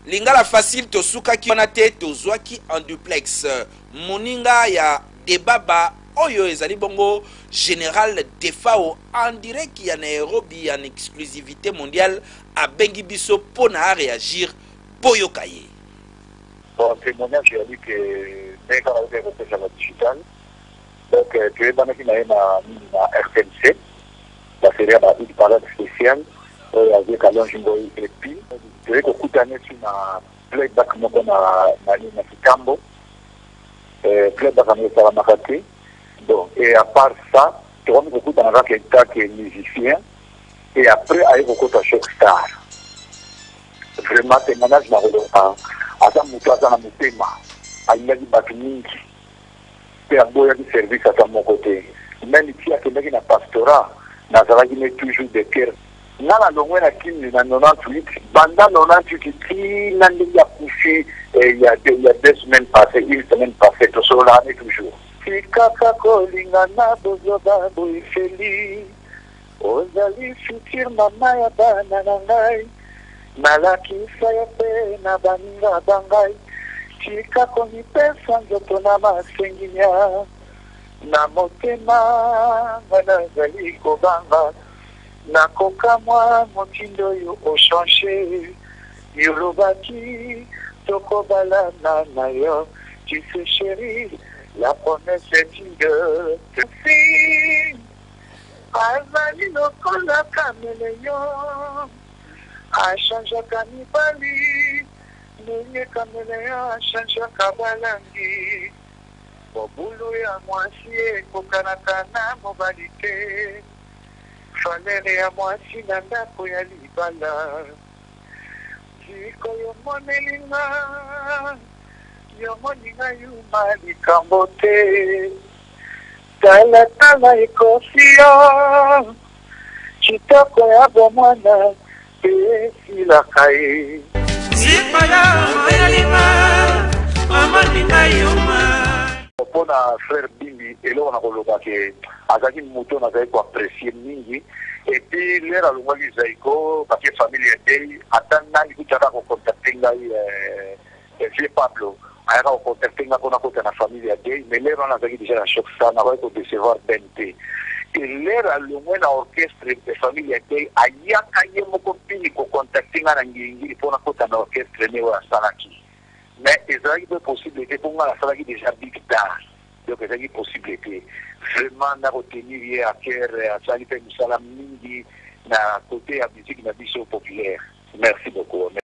lingala facile tosukaki wana te tozwaki en duplex moninga ya Debaba oyo ezali bongo général Defao en direct ya Nairobi en exclusivité mondiale abengi biso pona réagir boyoka ye. Bon, témoignage, j'ai dit que dès qu'on a eu des sur la digital, donc tu es dans la RTNC, la série à une parade spéciale, avec Alain Jimboy et puis, tu es beaucoup d'années sur la playback, nous on a une Kitambo, playback en État Marati. Donc, et à part ça, tu as beaucoup dans la quelqu'un qui est musicien, et après, avec beaucoup de choc star. Vraiment, témoignage, n'a pas ata mutu aza na motema alingaki bato mingi mpe aboyaki service ata moko te meme ti akendaki na pastorat nazalaki ne toujours de cœur nga na longwe na kini na 98 banda 98 ti na ndenge akufi ya 2 semaines passées, une semaine passée tosolane toujours tikaka kolingana bozoba boifeli ozali futur mama ya bana na ngai malakisa ya pe na baninga bangai tika konipesa nzoto na masenginya na motema nga nazali kobanga nakoka mwa motindo yo ochange yolobaki tokobalana na yo tu sais chérie la promesse est une de si azali lokola kameleon achangeaka mibali ndenge kameleon achangeaka balangi mobulu ya mwasi ekokanaka na mobali te falere ya mwasi na ndako ya libala jiko yomonelinga yomoninga yuma likambo te talatala ekosi yo kitoko ya bomwana silaka ye mpona frère Bimbi eloko na koloba ke azalaki moto nazali koapprécie mingi epuis lere alongwaki zaiko bake famille edei ata nani kutaka kocontacte ngai vie Pablo ayaka kocontacte ngai mpona kota na famille edei mais lere wana azalaki déjà na choc sana nakoki kodecevoir ben te lere alongwe na orchestre de famille edei ayaka ye moko mpini kocontacte ngai na ngilingili mpona kota na orchestre ne oyo asalaki mais ezalaki mpe possibilité mpo ngai nasalaki déjà big star donc ezalaki possibilité vraiment nakotenir ye à cœur asali mpe misala mingi na côté ya musique na biso populaire merci beaucoup.